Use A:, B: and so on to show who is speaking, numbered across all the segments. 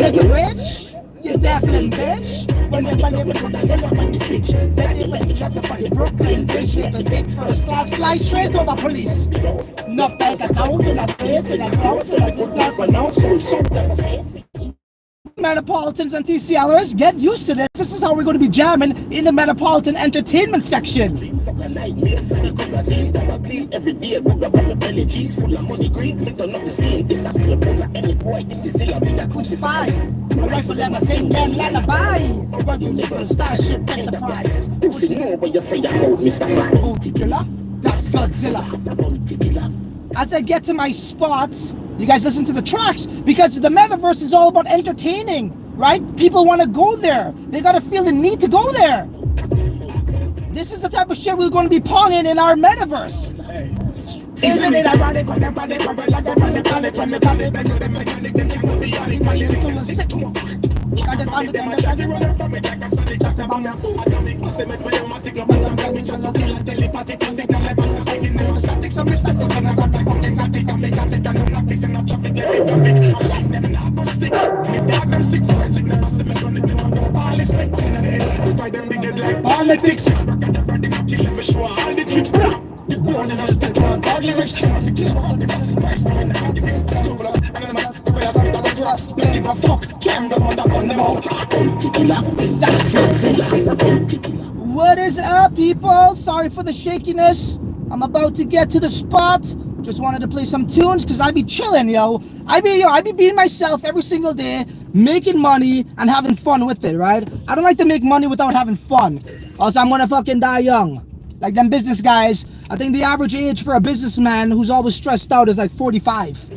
A: wanna get rich? You definitely bitch. When they put on the switch, then they let me just up on the Brooklyn Bridge. Get the dick first class, fly straight over police. Enough bank account in a place, in a crowd, in a good life, announce full shit. Metropolitans and TCLers, get used to this. This is how we're going to be jamming in the Metropolitan Entertainment section. Every day, walk up on the belly, jeans full of money, green, hit on up the skin. This a real boy, like any boy, this is it, I'll be that crucified. My rifle, them, I sing them lullaby. Or universe, starship, enterprise. You see more when you say about Mr. Price. Bounty killer, that's Godzilla. As I get to my spots, you guys listen to the tracks, because the Metaverse is all about entertaining, right? People want to go there. They got to feel the need to go there. This is the type of shit we're going to be ponging in our Metaverse. Isn't it ironic when they're running from the planet when the planet bend them mechanic, them can't be on it, my lyrics are sick. Got them under them, they're running from it like a solid track about now. Atomic cement with automatic, global damage, and the feel like telepathic, signal levels, the taking them static, some mistake, but I'm not like fucking natic, I'm mechanic, and I'm not picking up traffic, traffic, I'm shine them in acoustic, me dog them sick, forensic, never symmetronic, never go ballistic, in the head, divide them big like politics, rock at the burning, I'll kill every show, all the tricks, born in a state of God lyrics, can't to kill all the massive price, no in the hand, the mix, that's global, anonymous, the way I say that the drugs, don't give a fuck, jam them on them all. What is up, people? Sorry for the shakiness. I'm about to get to the spot. Just wanted to play some tunes because I be chilling, yo. I be being myself every single day, making money and having fun with it, right? I don't like to make money without having fun, else I'm gonna fucking die young. Like them business guys, I think the average age for a businessman who's always stressed out is like 45.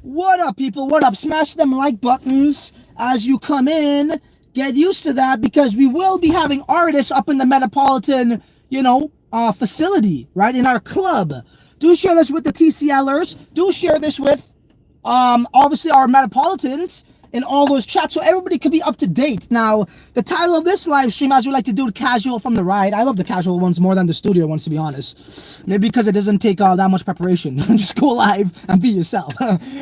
A: What up, people? What up? Smash them like buttons as you come in. Get used to that because we will be having artists up in the Metropolitan, facility, right? In our club. Do share this with the TCLers. Do share this with, obviously, our Metropolitans in all those chats so everybody could be up to date. Now, the title of this live stream, as we like to do, casual from the ride. I love the casual ones more than the studio ones, to be honest. Maybe because it doesn't take that much preparation. Just go live and be yourself.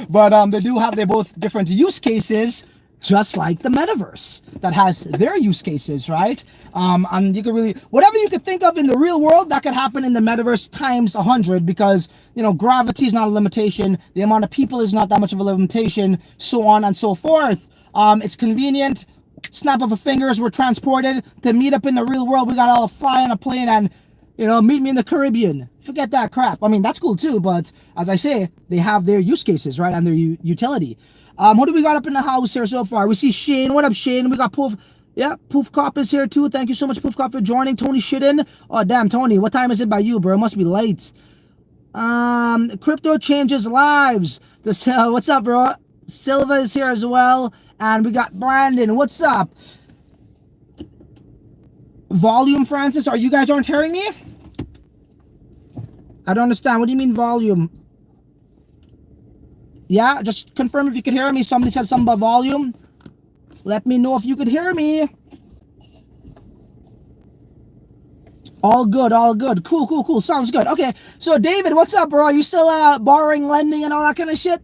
A: But they're both different use cases, just like the Metaverse that has their use cases, right? And you could really, whatever you could think of in the real world, that could happen in the Metaverse times 100 because, gravity is not a limitation. The amount of people is not that much of a limitation, so on and so forth. It's convenient. Snap of a fingers, we're transported to meet up in the real world. We got all fly on a plane and, meet me in the Caribbean. Forget that crap. I mean, that's cool too, but as I say, they have their use cases, right? And their utility. Who do we got up in the house here so far? We see Shane. What up, Shane? We got Poof. Yeah, Poof Cop is here too. Thank you so much, Poof Cop, for joining. Tony Shitten. Oh, damn, Tony. What time is it by you, bro? It must be late. Crypto changes lives. What's up, bro? Silva is here as well. And we got Brandon. What's up? Volume, Francis. Are you guys aren't hearing me? I don't understand. What do you mean volume? Yeah, just confirm if you can hear me. Somebody said something about volume. Let me know if you could hear me. All good, all good. Cool. Sounds good. Okay, so David, what's up, bro? Are you still borrowing, lending, and all that kind of shit?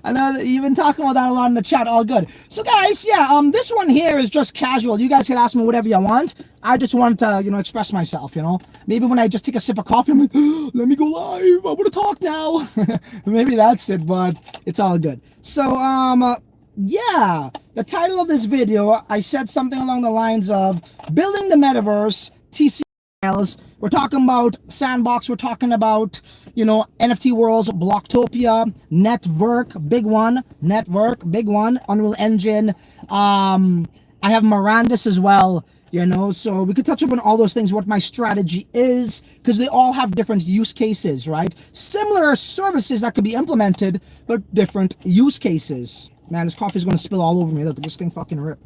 A: I know you've been talking about that a lot in the chat. All good. So guys, yeah, this one here is just casual. You guys can ask me whatever you want. I just want to, express myself, Maybe when I just take a sip of coffee, I'm like, let me go live. I want to talk now. Maybe that's it, but it's all good. So, yeah, the title of this video, I said something along the lines of building the Metaverse, TCL. We're talking about Sandbox. We're talking about, NFT worlds, Bloktopia, NetVRk, big one. NetVRk, big one. Unreal Engine. I have Mirandus as well, so we could touch upon all those things, what my strategy is, because they all have different use cases, right? Similar services that could be implemented, but different use cases. Man, this coffee is going to spill all over me. Look at this thing fucking rip.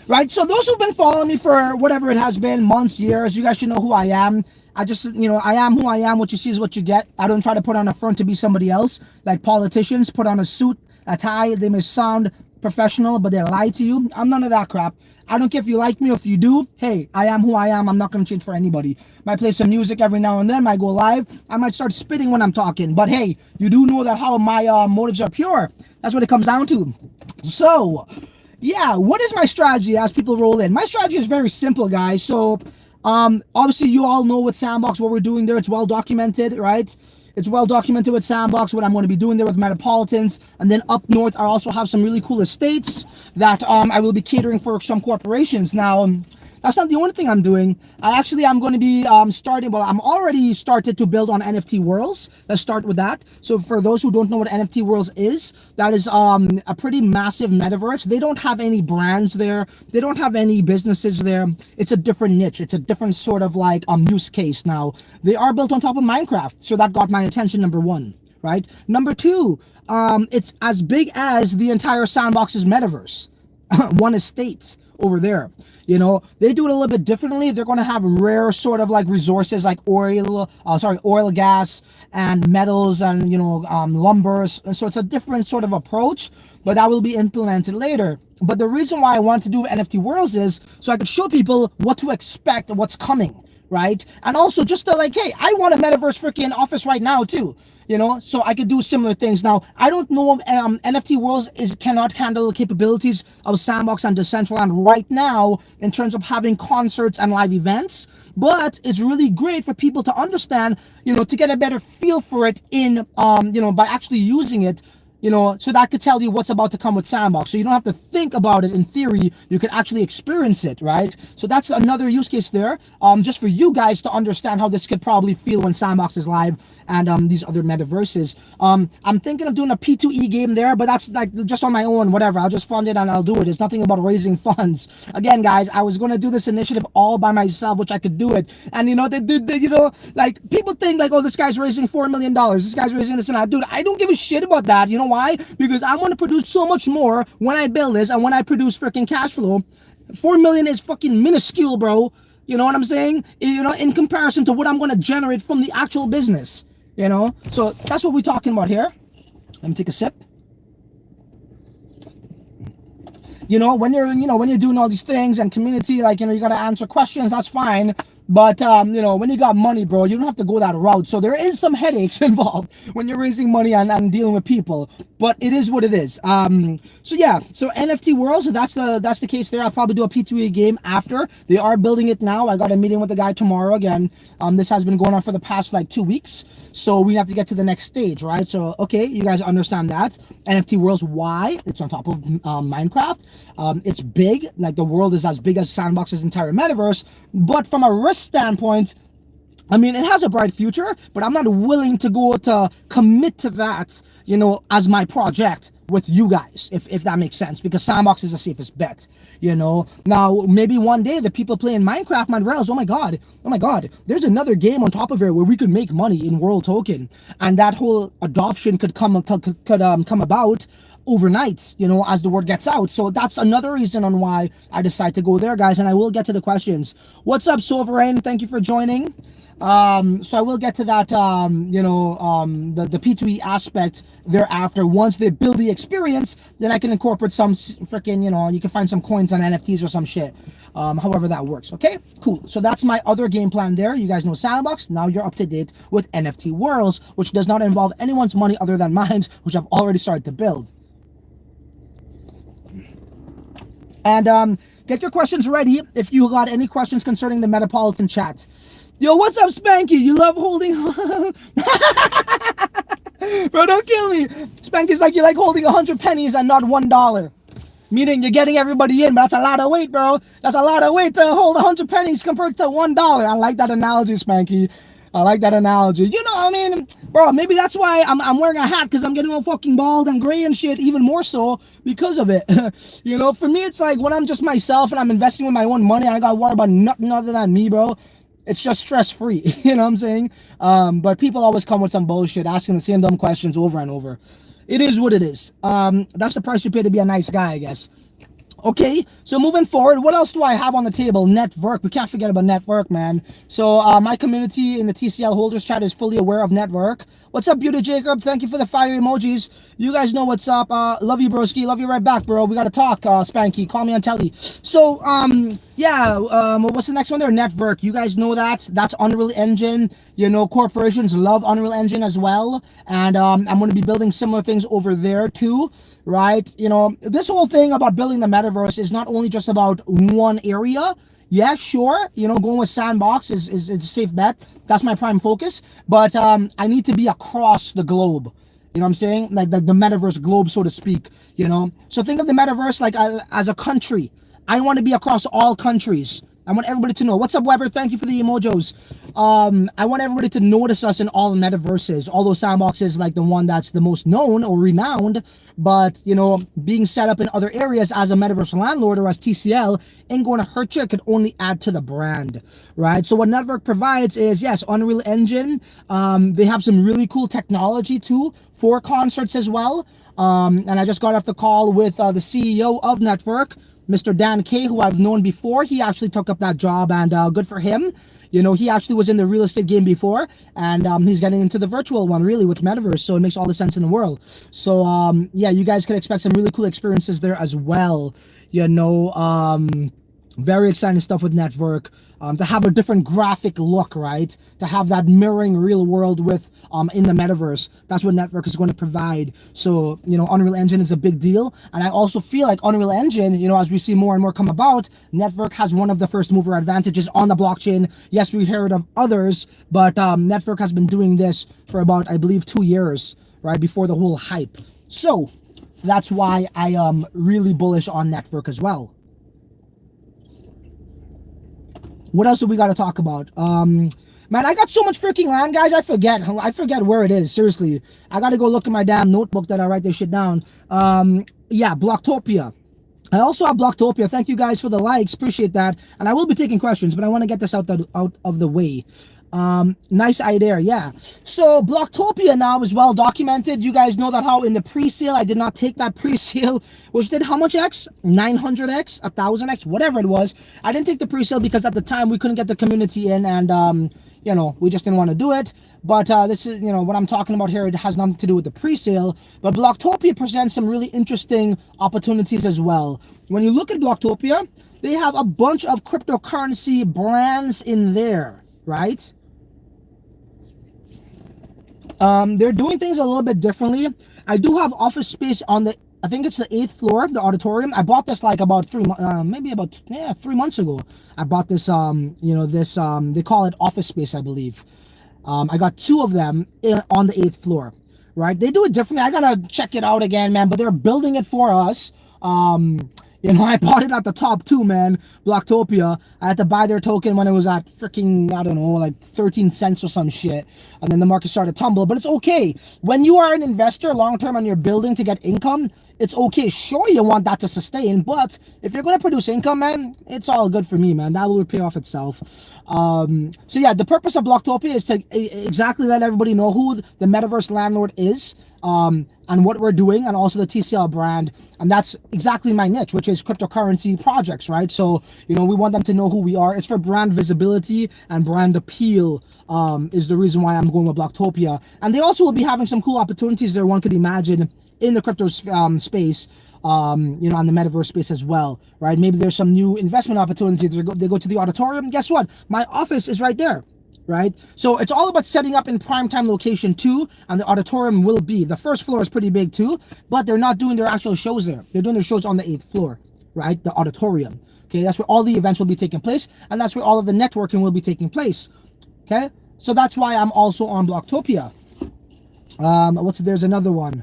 A: Right, so those who've been following me for whatever it has been, months, years, you guys should know who I am. I just, I am who I am. What you see is what you get. I don't try to put on a front to be somebody else. Like politicians put on a suit, a tie. They may sound professional, but they lie to you. I'm none of that crap. I don't care if you like me or if you do. Hey, I am who I am. I'm not going to change for anybody. Might play some music every now and then. Might go live. I might start spitting when I'm talking. But hey, you do know that how my motives are pure. That's what it comes down to. So, yeah, what is my strategy as people roll in? My strategy is very simple, guys. So, obviously, you all know with Sandbox what we're doing there. It's well documented, right? It's well documented with Sandbox, what I'm going to be doing there with Metropolitans. And then up north, I also have some really cool estates that I will be catering for some corporations. Now, that's not the only thing I'm doing. I'm going to be starting, well, I'm already started to build on NFT Worlds. Let's start with that. So for those who don't know what NFT Worlds is, that is a pretty massive metaverse. They don't have any brands there. They don't have any businesses there. It's a different niche. It's a different sort of like use case. Now, they are built on top of Minecraft. So that got my attention, number one, right? Number two, it's as big as the entire Sandbox's metaverse. One estate over there. You know, they do it a little bit differently. They're going to have rare sort of like resources like oil, gas and metals and, you know, lumbers. So it's a different sort of approach, but that will be implemented later. But the reason why I want to do NFT Worlds is so I could show people what to expect, what's coming, right? And also just to like, hey, I want a metaverse freaking office right now too. You know, so I could do similar things. Now, I don't know NFT Worlds cannot handle the capabilities of Sandbox and Decentraland right now in terms of having concerts and live events, but it's really great for people to understand, you know, to get a better feel for it in, you know, by actually using it, you know, so that could tell you what's about to come with Sandbox. So you don't have to think about it in theory. You can actually experience it, right? So that's another use case there, just for you guys to understand how this could probably feel when Sandbox is live and these other metaverses. I'm thinking of doing a P2E game there, but that's like just on my own, whatever. I'll just fund it and I'll do it. It's nothing about raising funds. Again, guys, I was going to do this initiative all by myself, which I could do it. And, you know, you know, like people think like, oh, this guy's raising $4 million. This guy's raising this and that. Dude, I don't give a shit about that. You know why? Because I want to produce so much more when I build this and when I produce freaking cash flow. 4 million is fucking minuscule, bro. You know what I'm saying? You know, in comparison to what I'm going to generate from the actual business. You know, so that's what we're talking about here. Let me take a sip. You know, when you're doing all these things and community, like, you know, you got to answer questions, that's fine. But, you know, when you got money, bro, you don't have to go that route. So there is some headaches involved when you're raising money and dealing with people. But it is what it is. So, yeah. So NFT Worlds, that's the case there. I'll probably do a P2E game after. They are building it now. I got a meeting with the guy tomorrow again. This has been going on for the past, like, 2 weeks. So we have to get to the next stage, right? So, okay, you guys understand that. NFT Worlds, why? It's on top of Minecraft. It's big. Like, the world is as big as Sandbox's entire metaverse. But from a risk standpoint, I mean, it has a bright future, but I'm not willing to commit to that, you know, as my project with you guys, if that makes sense, because Sandbox is the safest bet, you know. Now, maybe one day the people playing Minecraft might realize, oh my god, there's another game on top of it where we could make money in World Token, and that whole adoption could come about overnight, you know, as the word gets out. So that's another reason on why I decide to go there, guys, and I will get to the questions. What's up, Sovereign? Thank you for joining. So I will get to that, you know, the P2E aspect thereafter. Once they build the experience, then I can incorporate some freaking, you know, you can find some coins on NFTs or some shit. However that works. Okay, cool. So that's my other game plan there. You guys know Sandbox. Now you're up to date with NFT Worlds, which does not involve anyone's money other than mine, which I've already started to build. And get your questions ready if you got any questions concerning the Metropolitan chat. Yo, what's up, Spanky? You love holding... Bro, don't kill me. Spanky's like, you like holding 100 pennies and not $1. Meaning you're getting everybody in, but that's a lot of weight, bro. That's a lot of weight to hold 100 pennies compared to $1. I like that analogy, Spanky. I like that analogy. You know, I mean, bro, maybe that's why I'm wearing a hat, because I'm getting all fucking bald and gray and shit, even more so because of it. You know, for me, it's like when I'm just myself and I'm investing with my own money, I gotta worry about nothing other than me, bro. It's just stress-free, you know what I'm saying? But people always come with some bullshit, asking the same dumb questions over and over. It is what it is. That's the price you pay to be a nice guy, I guess. Okay, so moving forward, what else do I have on the table? NetVRk. We can't forget about NetVRk, man. So my community in the TCL holders chat is fully aware of NetVRk. What's up, Beauty Jacob? Thank you for the fire emojis. You guys know what's up. Love you, broski. Love you right back, bro. We gotta talk, Spanky. Call me on telly. So, yeah, what's the next one there? NetVRk. You guys know that. That's Unreal Engine. You know, corporations love Unreal Engine as well. And I'm going to be building similar things over there too. Right? You know, this whole thing about building the metaverse is not only just about one area. Yeah, sure. You know, going with Sandbox is a safe bet. That's my prime focus. But I need to be across the globe. You know what I'm saying? Like the metaverse globe, so to speak. You know? So think of the metaverse like as a country. I want to be across all countries. I want everybody to know. What's up, Weber? Thank you for the emojis. I want everybody to notice us in all metaverses. Although Sandbox is like the one that's the most known or renowned. But, you know, being set up in other areas as a metaverse landlord or as TCL ain't going to hurt you. It could only add to the brand, right? So what NetVRk provides is, yes, Unreal Engine. They have some really cool technology too for concerts as well. And I just got off the call with the CEO of NetVRk, Mr. Dan K, who I've known before. He actually took up that job, and good for him. You know, he actually was in the real estate game before, and he's getting into the virtual one, really, with Metaverse, so it makes all the sense in the world. So, yeah, you guys can expect some really cool experiences there as well. You know, very exciting stuff with NetVRk. To have a different graphic look, right? To have that mirroring real world with in the metaverse. That's what NetVRk is going to provide. So, you know, Unreal Engine is a big deal. And I also feel like Unreal Engine, you know, as we see more and more come about, NetVRk has one of the first mover advantages on the blockchain. Yes, we heard of others, but NetVRk has been doing this for about, I believe, 2 years, right? Before the whole hype. So that's why I am really bullish on NetVRk as well. What else do we got to talk about? Man, I got so much freaking land, guys. I forget where it is. Seriously, I got to go look at my damn notebook that I write this shit down. Yeah, Bloktopia. I also have Bloktopia. Thank you guys for the likes. Appreciate that. And I will be taking questions, but I want to get this out of the way. Nice idea, yeah. So Bloktopia now is well documented. You guys know that how in the pre-sale I did not take that pre-sale, which did how much X? 900X, 1000X, whatever it was. I didn't take the pre-sale because at the time we couldn't get the community in, and you know, we just didn't want to do it. But this is, you know, what I'm talking about here. It has nothing to do with the pre-sale, but Bloktopia presents some really interesting opportunities as well. When you look at Bloktopia, they have a bunch of cryptocurrency brands in there, right? They're doing things a little bit differently. I do have office space on the, I think it's the 8th floor, the auditorium. I bought this like about 3 months ago. I bought this, you know, this, they call it office space, I believe. I got 2 of them on the 8th floor, right? They do it differently. I gotta check it out again, man, but they're building it for us. You know, I bought it at the top too, man. Bloktopia. I had to buy their token when it was at freaking, I don't know, like 13 cents or some shit. And then the market started to tumble. But it's okay. When you are an investor long-term and you're building to get income, it's okay. Sure, you want that to sustain. But if you're going to produce income, man, it's all good for me, man. That will pay off itself. So yeah, the purpose of Bloktopia is to exactly let everybody know who the Metaverse landlord is. And what we're doing, and also the TCL brand. And that's exactly my niche, which is cryptocurrency projects, right? So, you know, we want them to know who we are. It's for brand visibility and brand appeal, is the reason why I'm going with Bloktopia. And they also will be having some cool opportunities there, one could imagine, in the crypto space, you know, on the metaverse space as well, right? Maybe there's some new investment opportunities. They go to the auditorium. Guess what? My office is right there. Right? So it's all about setting up in prime time location too, and the auditorium will be. The first floor is pretty big too, but they're not doing their actual shows there. They're doing their shows on the 8th floor, right? The auditorium. Okay, that's where all the events will be taking place, and that's where all of the networking will be taking place. Okay, so that's why I'm also on Bloktopia. There's another one.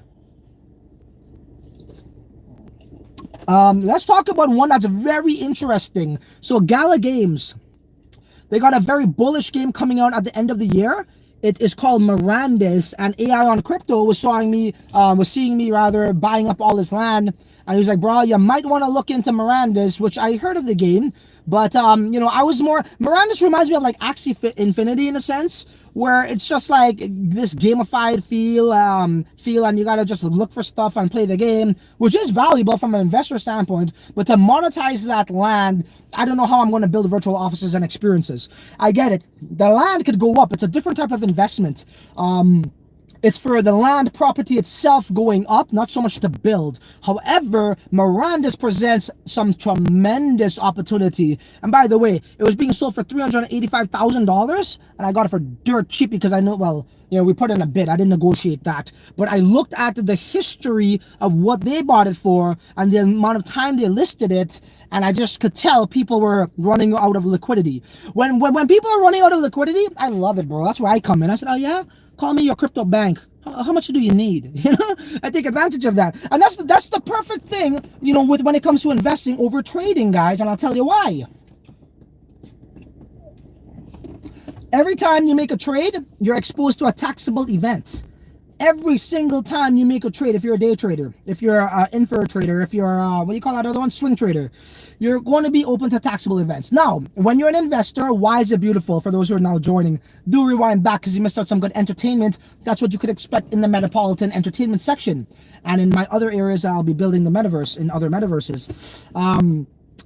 A: Let's talk about one that's very interesting. So Gala Games. They got a very bullish game coming out at the end of the year. It is called Mirandis, and AI on Crypto was seeing me buying up all this land, And he was like, bro, you might want to look into Miranda's, which I heard of the game. But, you know, I was more... Miranda's reminds me of, like, Axie Infinity in a sense, where it's just like this gamified feel, and you gotta just look for stuff and play the game, which is valuable from an investor standpoint. But to monetize that land, I don't know how I'm going to build virtual offices and experiences. I get it. The land could go up. It's a different type of investment. It's for the land property itself going up, not so much to build. However, Miranda's presents some tremendous opportunity. And by the way, it was being sold for $385,000, and I got it for dirt cheap because I know, well, you know, we put in a bid. I didn't negotiate that. But I looked at the history of what they bought it for and the amount of time they listed it, and I just could tell people were running out of liquidity. When people are running out of liquidity, I love it, bro. That's where I come in. I said, oh yeah? Call me your crypto bank. How much do you need? You know, I take advantage of that, and that's the perfect thing, you know, when it comes to investing over trading, guys. And I'll tell you why. Every time you make a trade, you're exposed to a taxable event. Every single time you make a trade, if you're a day trader, if you're an infer trader, if you're what do you call that other one, swing trader, you're going to be open to taxable events. Now, when you're an investor, why is it beautiful? For those who are now joining, do rewind back because you missed out some good entertainment. That's what you could expect in the Metropolitan entertainment section. And in my other areas, I'll be building the metaverse in other metaverses.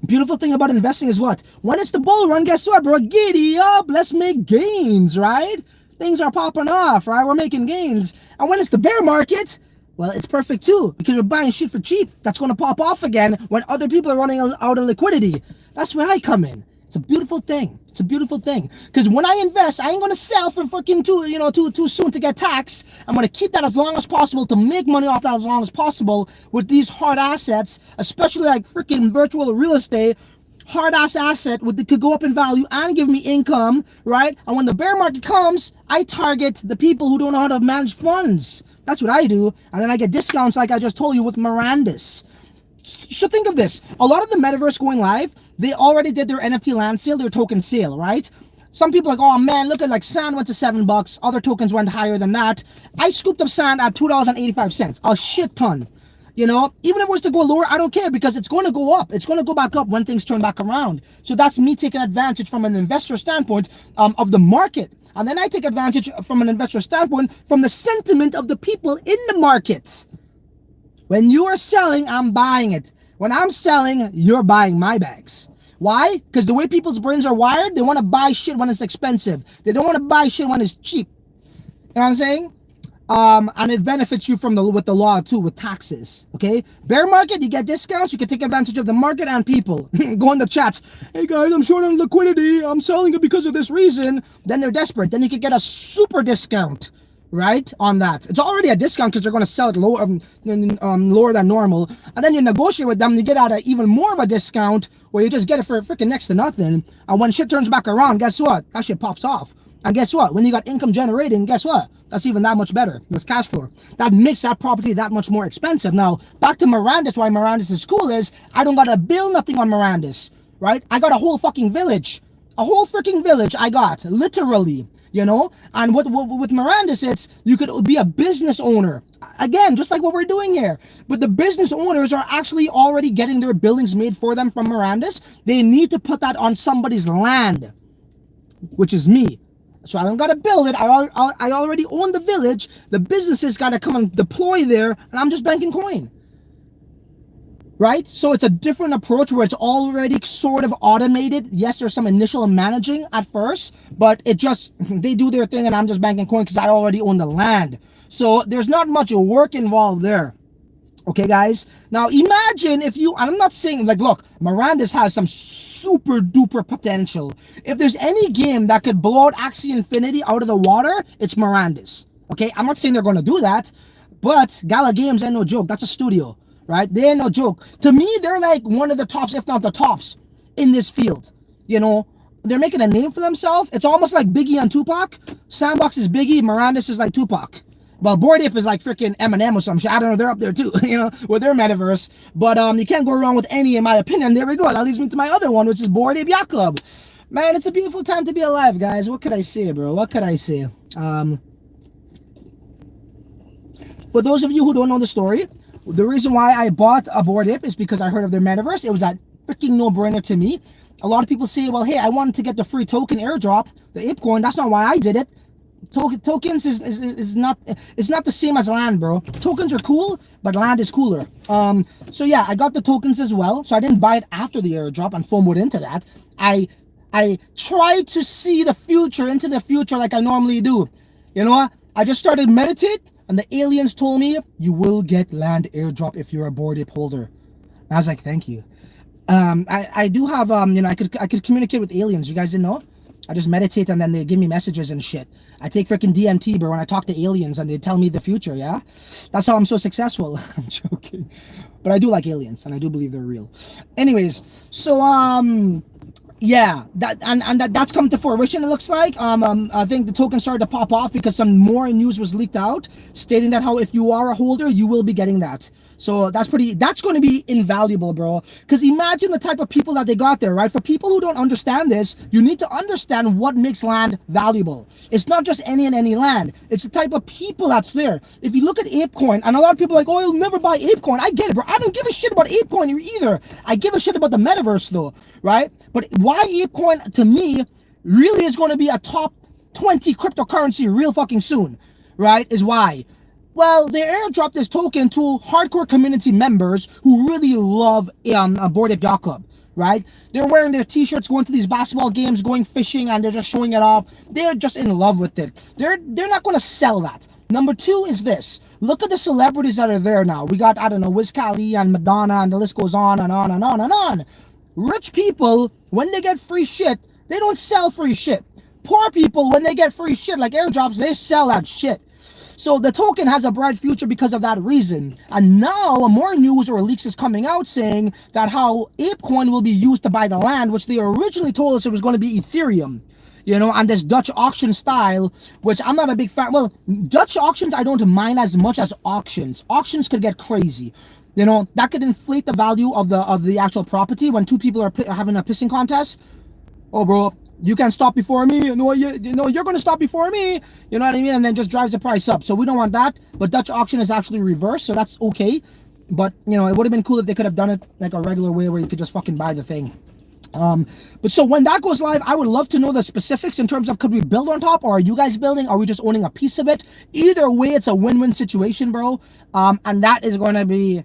A: Beautiful thing about investing is what? When it's the bull run, guess what, bro? Giddy up, let's make gains, right? Things are popping off, right? We're making gains. And when it's the bear market, well, it's perfect too, because we're buying shit for cheap. That's going to pop off again when other people are running out of liquidity. That's where I come in. It's a beautiful thing. It's a beautiful thing. Because when I invest, I ain't going to sell for fucking too soon to get taxed. I'm going to keep that as long as possible to make money off that as long as possible with these hard assets, especially like freaking virtual real estate. Hard ass asset could go up in value and give me income, right? And when the bear market comes, I target the people who don't know how to manage funds. That's what I do. And then I get discounts like I just told you with Miranda's. So think of this. A lot of the metaverse going live, they already did their NFT land sale, their token sale, right? Some people are like, oh man, look at like Sand went to $7. Other tokens went higher than that. I scooped up Sand at $2.85. A shit ton. You know, even if it was to go lower, I don't care because it's going to go up. It's going to go back up when things turn back around. So that's me taking advantage from an investor standpoint of the market. And then I take advantage from an investor standpoint from the sentiment of the people in the market. When you are selling, I'm buying it. When I'm selling, you're buying my bags. Why? Because the way people's brains are wired, they want to buy shit when it's expensive. They don't want to buy shit when it's cheap. You know what I'm saying? And it benefits you with the law too, with taxes. Okay, bear market, you get discounts. You can take advantage of the market and people. Go in the chats. Hey guys, I'm short on liquidity. I'm selling it because of this reason. Then they're desperate. Then you can get a super discount, right, on that. It's already a discount because they're going to sell it lower, lower than normal. And then you negotiate with them. You get out even more of a discount where you just get it for freaking next to nothing. And when shit turns back around, guess what? That shit pops off. And guess what? When you got income generating, guess what? That's even that much better. That's cash flow. That makes that property that much more expensive. Now, back to Miranda's, why Miranda's is cool is I don't got to build nothing on Miranda's, right? I got a whole fucking village. A whole freaking village I got, literally, you know? And with Miranda's, it's you could be a business owner. Again, just like what we're doing here. But the business owners are actually already getting their buildings made for them from Miranda's. They need to put that on somebody's land, which is me. So I don't got to build it. I already own the village. The businesses got to come and deploy there, and I'm just banking coin. Right? So it's a different approach where it's already sort of automated. Yes, there's some initial managing at first, but it just, they do their thing, and I'm just banking coin because I already own the land. So there's not much work involved there. Okay, guys? Now, imagine if you... I'm not saying, like, look, Miranda's has some super duper potential. If there's any game that could blow out Axie Infinity out of the water, it's Miranda's. Okay? I'm not saying they're going to do that, but Gala Games ain't no joke. That's a studio, right? They ain't no joke. To me, they're like one of the tops, if not the tops, in this field. You know? They're making a name for themselves. It's almost like Biggie and Tupac. Sandbox is Biggie. Miranda's is like Tupac. Well, Bored Ape is like freaking Eminem or some shit. I don't know. They're up there too, you know, with their metaverse. But you can't go wrong with any, in my opinion. There we go. That leads me to my other one, which is Bored Ape Yacht Club. Man, it's a beautiful time to be alive, guys. What could I say, bro? What could I say? For those of you who don't know the story, The reason why I bought a Bored Ape is because I heard of their metaverse. It was a freaking no-brainer to me. A lot of people say, well, hey, I wanted to get the free token airdrop, the ApeCoin. That's not why I did it. Tokens is not, it's not the same as land, bro. Tokens are cool, but land is cooler. So yeah, I got the tokens as well. So I didn't buy it after the airdrop and FOMO'd into that. I tried to see the future, into the future, like I normally do. You know, I just started meditate, and the aliens told me, you will get land airdrop if you're a Bored Ape holder. And I was like, thank you. I do have, you know, I could communicate with aliens. You guys didn't know? I just meditate and then they give me messages and shit. I take freaking DMT, bro, when I talk to aliens and they tell me the future, yeah? That's how I'm so successful. I'm joking. But I do like aliens and I do believe they're real. Anyways, so, yeah, that's come to fruition, it looks like. I think the token started to pop off because some more news was leaked out stating that how if you are a holder, you will be getting that. So that's going to be invaluable, bro. Because imagine the type of people that they got there, right? For people who don't understand this, you need to understand what makes land valuable. It's not just any and any land. It's the type of people that's there. If you look at ApeCoin, and a lot of people are like, oh, you'll never buy ApeCoin. I get it, bro. I don't give a shit about ApeCoin either. I give a shit about the metaverse, though, right? But why ApeCoin, to me, really is going to be a top 20 cryptocurrency real fucking soon, right? Is why. Well, they airdropped this token to hardcore community members who really love a Bored Ape Yacht Club, right? They're wearing their t-shirts, going to these basketball games, going fishing, and they're just showing it off. They're just in love with it. They're not going to sell that. Number two is this. Look at the celebrities that are there now. We got, I don't know, Wiz Khalifa and Madonna, and the list goes on and on and on and on. Rich people, when they get free shit, they don't sell free shit. Poor people, when they get free shit like airdrops, they sell that shit. So the token has a bright future because of that reason. And now more news or leaks is coming out saying that how ApeCoin will be used to buy the land, which they originally told us it was going to be Ethereum, you know, and this Dutch auction style, which I'm not a big fan. Well, Dutch auctions I don't mind as much as auctions. Auctions could get crazy. You know, that could inflate the value of the actual property when two people are having a pissing contest. Oh, bro, you can't stop before me. You know, you're going to stop before me. You know what I mean? And then just drives the price up. So we don't want that. But Dutch auction is actually reversed, so that's okay. But, you know, it would have been cool if they could have done it like a regular way where you could just fucking buy the thing. But so when that goes live, I would love to know the specifics in terms of could we build on top, or are you guys building? Are we just owning a piece of it? Either way, it's a win-win situation, bro. And that is going to be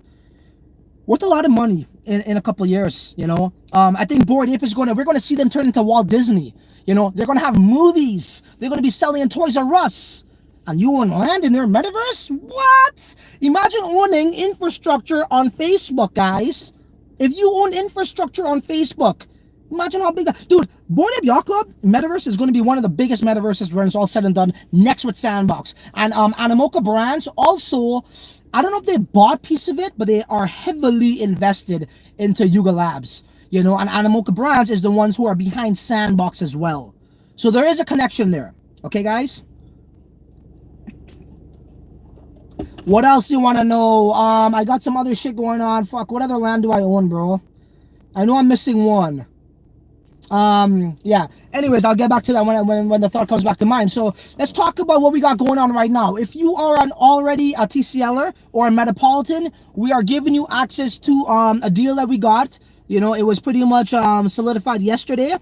A: worth a lot of money in a couple of years, you know. I think Bored Ape we're going to see them turn into Walt Disney. You know, they're going to have movies. They're going to be selling in Toys R Us. And you own land in their metaverse? What? Imagine owning infrastructure on Facebook, guys. If you own infrastructure on Facebook, imagine how big dude, Bored Ape Yacht Club metaverse is going to be one of the biggest metaverses when it's all said and done, next with Sandbox. And Animoca Brands also, I don't know if they bought piece of it, but they are heavily invested into Yuga Labs. You know, and Animoca Brands is the ones who are behind Sandbox as well. So there is a connection there. Okay, guys? What else do you want to know? I got some other shit going on. Fuck, what other land do I own, bro? I know I'm missing one. Yeah. Anyways, I'll get back to that when the thought comes back to mind. So let's talk about what we got going on right now. If you are already a TCLer or a Metropolitan, we are giving you access to a deal that we got. You know, it was pretty much solidified yesterday.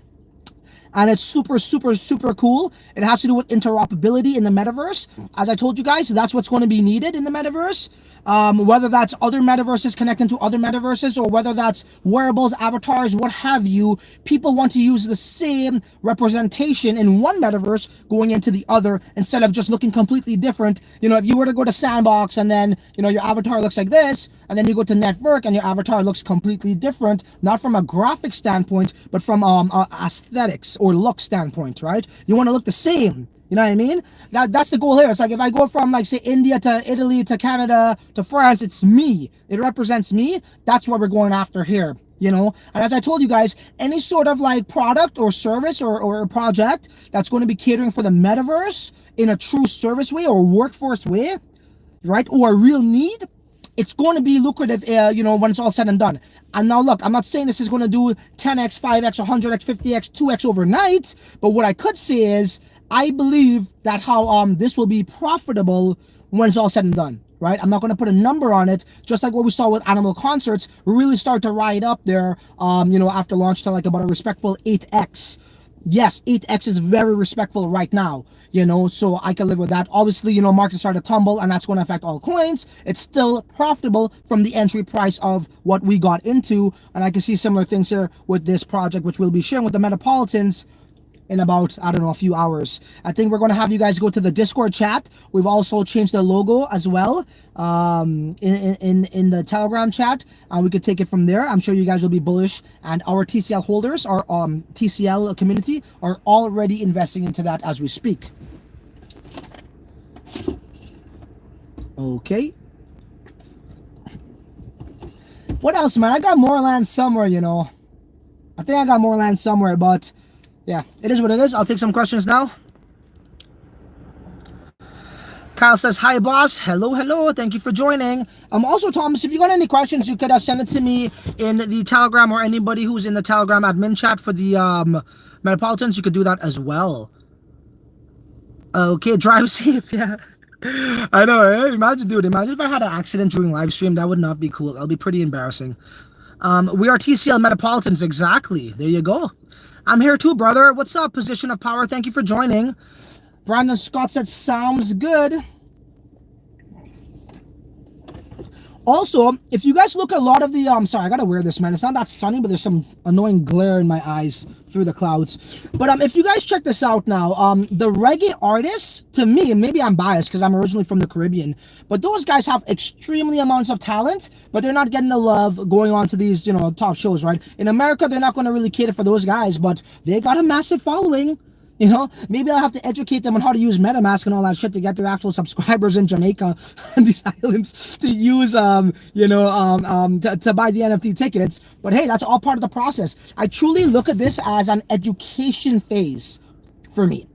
A: And it's super, super, super cool. It has to do with interoperability in the metaverse. As I told you guys, that's what's going to be needed in the metaverse. Whether that's other metaverses connecting to other metaverses, or whether that's wearables, avatars, what have you, people want to use the same representation in one metaverse going into the other instead of just looking completely different. You know, if you were to go to Sandbox and then, you know, your avatar looks like this, and then you go to NetVRk and your avatar looks completely different, not from a graphic standpoint, but from aesthetics or look standpoint, right? You want to look the same. You know what I mean? That's the goal here. It's like if I go from, like, say, India to Italy to Canada to France, it's me. It represents me. That's what we're going after here, you know? And as I told you guys, any sort of, like, product or service or project that's going to be catering for the metaverse in a true service way or workforce way, right, or a real need, it's going to be lucrative, you know, when it's all said and done. And now, look, I'm not saying this is going to do 10x, 5x, 100x, 50x, 2x overnight, but what I could say is I believe that how this will be profitable when it's all said and done. right? I'm not going to put a number on it, just like what we saw with Animal Concerts, really start to ride up there, you know, after launch to like about a respectful 8x. Yes, 8x is very respectful right now, you know, so I can live with that. Obviously, you know, markets start to tumble, and that's going to affect all coins. It's still profitable from the entry price of what we got into, and I can see similar things here with this project, which we'll be sharing with the Metropolitans in about, I don't know, a few hours. I think we're going to have you guys go to the Discord chat. We've also changed the logo as well in the Telegram chat, and we could take it from there. I'm sure you guys will be bullish, and our TCL holders, our TCL community, are already investing into that as we speak. Okay. What else, man? I got more land somewhere, you know. I think I got more land somewhere, but yeah, it is what it is. I'll take some questions now. Kyle says, hi, boss. Hello, hello. Thank you for joining. Also, Thomas, if you got any questions, you could send it to me in the Telegram, or anybody who's in the Telegram admin chat for the Metropolitans. You could do that as well. Okay, drive safe. Yeah. I know, eh? Imagine, dude. Imagine if I had an accident during live stream. That would not be cool. That would be pretty embarrassing. We are TCL Metropolitans. Exactly. There you go. I'm here too, brother. What's up, Position of Power? Thank you for joining. Brandon Scott said, sounds good. Also, if you guys look at a lot of the, sorry, I gotta wear this, man. It's not that sunny, but there's some annoying glare in my eyes through the clouds. But if you guys check this out now, the reggae artists, to me, and maybe I'm biased because I'm originally from the Caribbean, but those guys have extremely amounts of talent, but they're not getting the love going on to these, you know, top shows, right? In America, they're not going to really cater for those guys, but they got a massive following. You know, maybe I'll have to educate them on how to use MetaMask and all that shit to get their actual subscribers in Jamaica and these islands to use, you know, to buy the NFT tickets. But hey, that's all part of the process. I truly look at this as an education phase for me.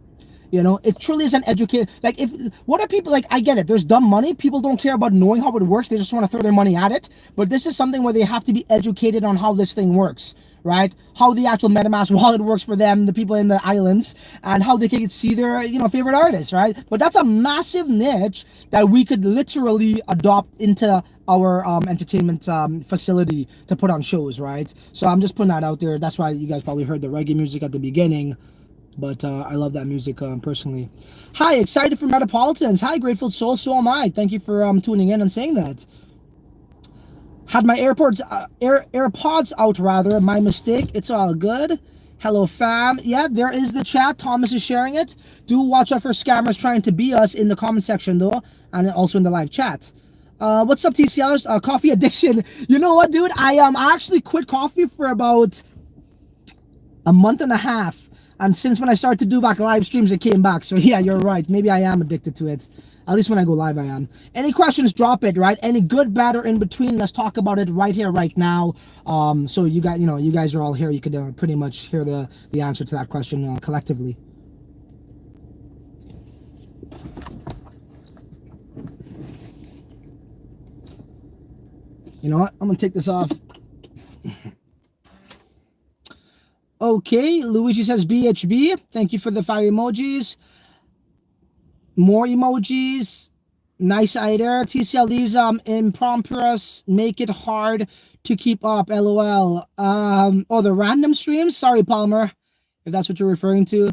A: You know, it truly is an education. Like, what are people like? I get it. There's dumb money. People don't care about knowing how it works. They just want to throw their money at it. But this is something where they have to be educated on how this thing works, right? How the actual MetaMask wallet works for them, the people in the islands, and how they can see their, you know, favorite artists, right? But that's a massive niche that we could literally adopt into our entertainment facility to put on shows, right? So I'm just putting that out there. That's why you guys probably heard the reggae music at the beginning. But I love that music personally. Hi, excited for Metropolitans. Hi, Grateful Soul. So am I. Thank you for tuning in and saying that. Had my AirPods out, rather. My mistake. It's all good. Hello, fam. Yeah, there is the chat. Thomas is sharing it. Do watch out for scammers trying to be us in the comment section, though. And also in the live chat. What's up, TCLers? Coffee addiction. You know what, dude? I actually quit coffee for about a month and a half. And since when I started to do back live streams, it came back. So yeah, you're right. Maybe I am addicted to it. At least when I go live, I am. Any questions, drop it, right? Any good, bad, or in between, let's talk about it right here, right now. So you guys, you know, you guys are all here. You could pretty much hear the answer to that question collectively. You know what? I'm going to take this off. Okay, Luigi says BHB. Thank you for the 5 emojis. More emojis. Nice either. TCL's impromptus make it hard to keep up. LOL. Oh, the random streams? Sorry, Palmer, if that's what you're referring to.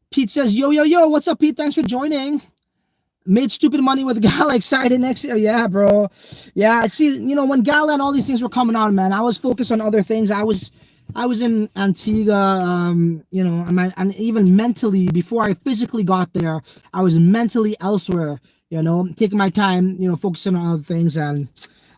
A: Pete says, yo, yo, yo. What's up, Pete? Thanks for joining. Made stupid money with Gala, excited next year. Yeah, bro. Yeah, see, you know, when Gala and all these things were coming on, man, I was focused on other things. I was in Antigua, you know, and even mentally, before I physically got there, I was mentally elsewhere, you know, taking my time, you know, focusing on other things. And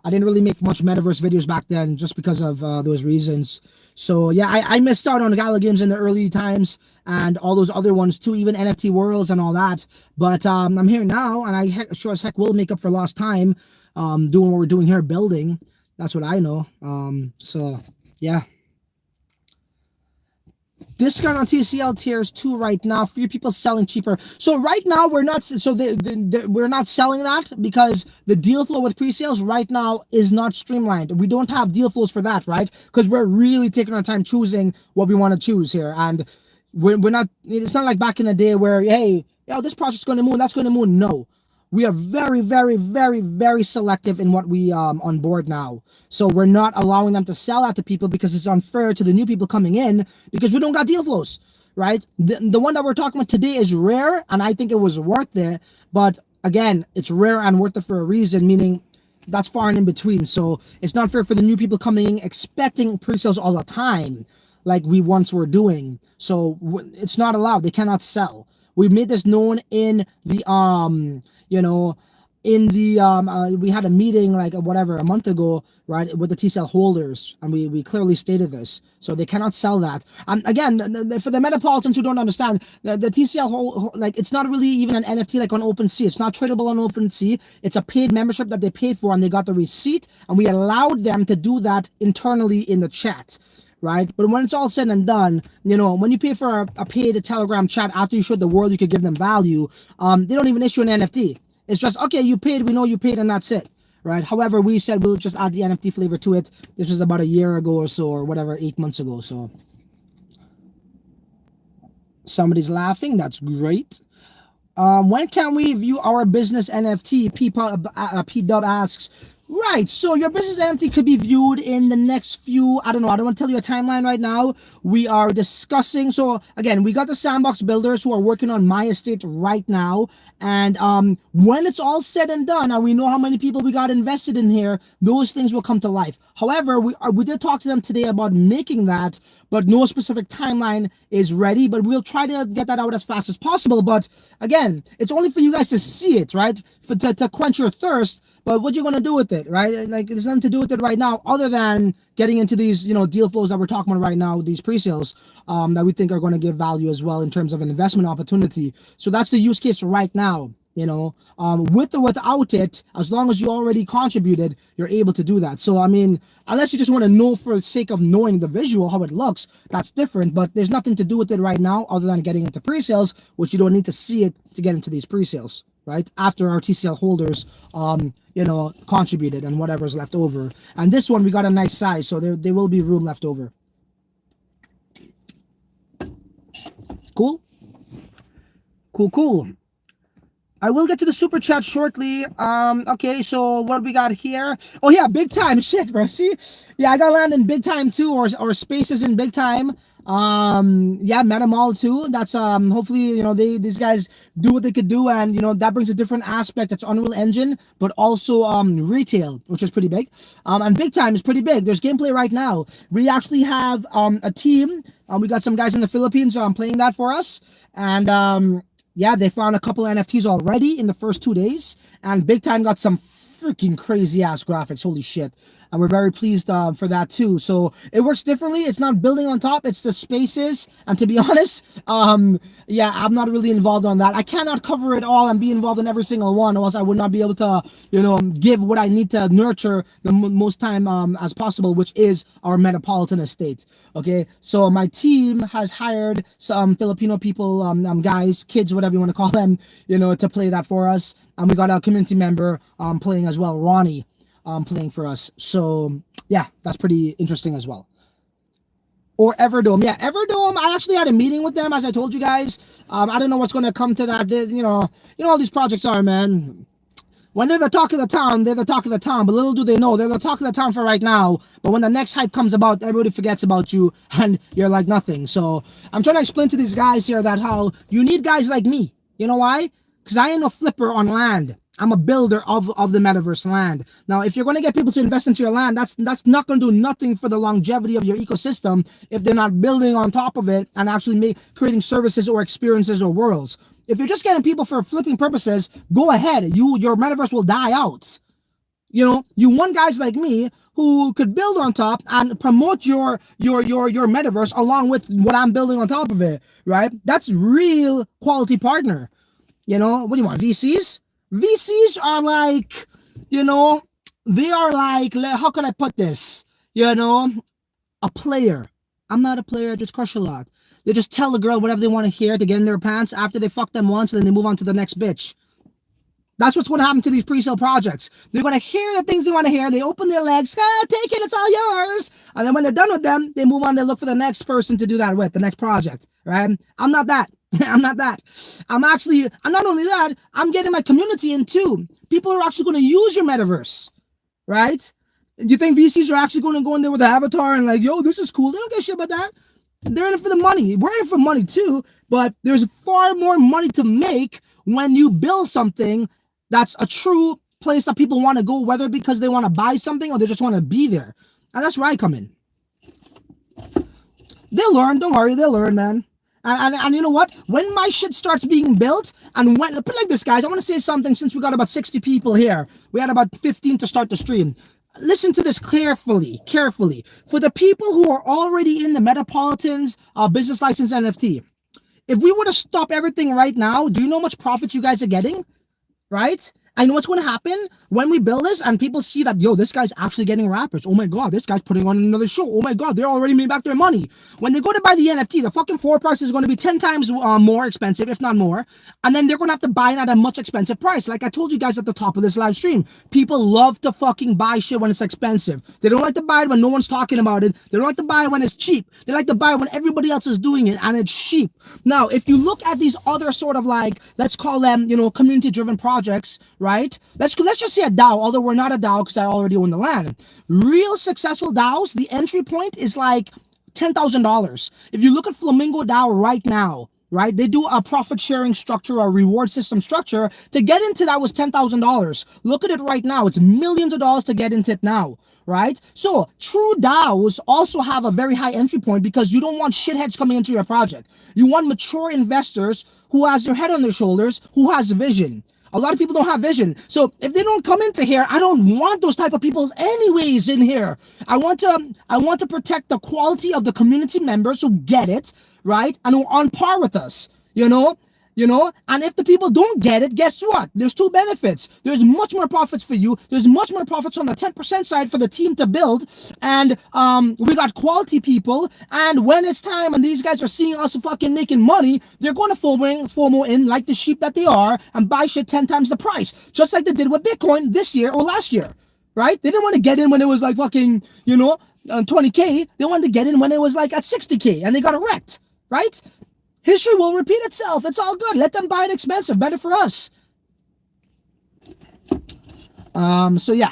A: I didn't really make much Metaverse videos back then just because of those reasons. So yeah, I missed out on Gala games in the early times and all those other ones too, even NFT Worlds and all that. But I'm here now, and I sure as heck will make up for lost time doing what we're doing here, building. That's what I know. So yeah. Discount on TCL tiers 2 right now. Few people selling cheaper. So right now we're not. So we're not selling that because the deal flow with pre-sales right now is not streamlined. We don't have deal flows for that, right? Because we're really taking our time choosing what we want to choose here, and we're not. It's not like back in the day where, hey, yo, this project's going to move, that's going to move. No, we are very, very, very, very selective in what we on board now. So we're not allowing them to sell out to people because it's unfair to the new people coming in because we don't got deal flows, right? The one that we're talking about today is rare, and I think it was worth it. But again, it's rare and worth it for a reason, meaning that's far and in between. So it's not fair for the new people coming in expecting pre-sales all the time like we once were doing. So it's not allowed. They cannot sell. We made this known in the you know, in the we had a meeting like a month ago, right, with the TCL holders, and we clearly stated this. So they cannot sell that. And again, for the Metapolitans who don't understand, the TCL like, it's not really even an NFT like on OpenSea. It's not tradable on OpenSea. It's a paid membership that they paid for, and they got the receipt, and we allowed them to do that internally in the chat. Right, but when it's all said and done, you know, when you pay for a paid Telegram chat after you showed the world you could give them value, they don't even issue an NFT. It's just, okay, you paid, we know you paid, and that's it, right? However, we said we'll just add the NFT flavor to it. This was about a year ago or so, or whatever, 8 months ago. So somebody's laughing. That's great. When can we view our business NFT? P-Dub asks. Right, so your business NFT could be viewed in the next few, I don't know, I don't want to tell you a timeline right now. We are discussing, so again, we got the Sandbox builders who are working on my estate right now, and when it's all said and done, and we know how many people we got invested in here, those things will come to life. However, we did talk to them today about making that, but no specific timeline is ready, but we'll try to get that out as fast as possible. But again, it's only for you guys to see it, right, to quench your thirst. But what you're going to do with it, right? Like, there's nothing to do with it right now other than getting into these, you know, deal flows that we're talking about right now, these pre-sales that we think are going to give value as well in terms of an investment opportunity. So that's the use case right now, you know, with or without it, as long as you already contributed, you're able to do that. So, I mean, unless you just want to know for the sake of knowing the visual, how it looks, that's different. But there's nothing to do with it right now other than getting into pre-sales, which you don't need to see it to get into these pre-sales. Right after our TCL holders, you know, contributed and whatever's left over. And this one we got a nice size, so there will be room left over. Cool. I will get to the super chat shortly. Okay, so what we got here? Oh yeah, big time shit, bro. See, yeah, I got land in big time too, or spaces in big time. Yeah, metamall too. That's hopefully, you know, these guys do what they could do, and you know that brings a different aspect. It's Unreal Engine, but also retail, which is pretty big. And big time is pretty big. There's gameplay right now. We actually have a team. We got some guys in the Philippines playing that for us, and yeah, they found a couple NFTs already in the first 2 days, and big time got some freaking crazy ass graphics. Holy shit. And we're very pleased for that too. So it works differently. It's not building on top, it's the spaces. And to be honest, yeah, I'm not really involved on that. I cannot cover it all and be involved in every single one, or else I would not be able to, you know, give what I need to nurture the most time as possible, which is our metropolitan estate. Okay, so my team has hired some Filipino people, guys, kids, whatever you want to call them, you know, to play that for us. And we got a community member playing as well, Ronnie, playing for us. So yeah, that's pretty interesting as well. Or Everdome. Yeah, Everdome, I actually had a meeting with them, as I told you guys. I don't know what's going to come to that. You know how these projects are, man. When they're the talk of the town, they're the talk of the town. But little do they know, they're the talk of the town for right now. But when the next hype comes about, everybody forgets about you, and you're like nothing. So I'm trying to explain to these guys here that how you need guys like me. You know why? Because I ain't no flipper on land. I'm a builder of the metaverse land. Now, if you're going to get people to invest into your land, that's not going to do nothing for the longevity of your ecosystem if they're not building on top of it and actually creating services or experiences or worlds. If you're just getting people for flipping purposes, go ahead. Your metaverse will die out. You know, you want guys like me who could build on top and promote your metaverse along with what I'm building on top of it, right? That's real quality partner. You know, what do you want, VCs? VCs are like, you know, they are like, how can I put this? You know, a player. I'm not a player, I just crush a lot. They just tell the girl whatever they want to hear to get in their pants after they fuck them once, and then they move on to the next bitch. That's what's going to happen to these pre-sale projects. They're going to hear the things they want to hear. They open their legs, take it, it's all yours. And then when they're done with them, they move on to look for the next person to do that with, the next project, right? I'm not that. I'm not that. I'm not only that, I'm getting my community in too. People are actually going to use your metaverse, right? You think VCs are actually going to go in there with an avatar and like, yo, this is cool? They don't give a shit about that. They're in it for the money. We're in it for money too, but there's far more money to make when you build something that's a true place that people want to go, whether because they want to buy something or they just want to be there. And that's where I come in. They'll learn. Don't worry. They'll learn, man. And you know what? When my shit starts being built, and when, put it like this, guys, I want to say something since we got about 60 people here. We had about 15 to start the stream. Listen to this carefully. For the people who are already in the Metropolitan's business license NFT, if we were to stop everything right now, do you know how much profit you guys are getting? Right? I know what's going to happen when we build this and people see that, yo, this guy's actually getting rappers. Oh my God, this guy's putting on another show. Oh my God, they're already made back their money. When they go to buy the NFT, the fucking floor price is going to be 10 times more expensive, if not more. And then they're going to have to buy it at a much expensive price. Like I told you guys at the top of this live stream, people love to fucking buy shit when it's expensive. They don't like to buy it when no one's talking about it. They don't like to buy it when it's cheap. They like to buy it when everybody else is doing it and it's cheap. Now, if you look at these other sort of like, let's call them, community-driven projects, right? Let's just say a DAO, although we're not a DAO because I already own the land. Real successful DAOs, the entry point is like $10,000. If you look at Flamingo DAO right now, right, they do a profit sharing structure, a reward system structure. To get into that was $10,000. Look at it right now. It's millions of dollars to get into it now. Right? So true DAOs also have a very high entry point because you don't want shitheads coming into your project. You want mature investors who has their head on their shoulders, who has vision. A lot of people don't have vision. So if they don't come into here, I don't want those type of people anyways in here. I want to protect the quality of the community members who get it, right? And who are on par with us, and if the people don't get it, guess what? There's two benefits. There's much more profits for you. There's much more profits on the 10% side for the team to build. And we got quality people. And when it's time and these guys are seeing us fucking making money, they're going to FOMO in like the sheep that they are and buy shit 10 times the price. Just like they did with Bitcoin this year or last year, right? They didn't want to get in when it was like fucking, 20K. They wanted to get in when it was like at 60K and they got wrecked, right? History will repeat itself. It's all good. Let them buy it expensive. Better for us. So yeah.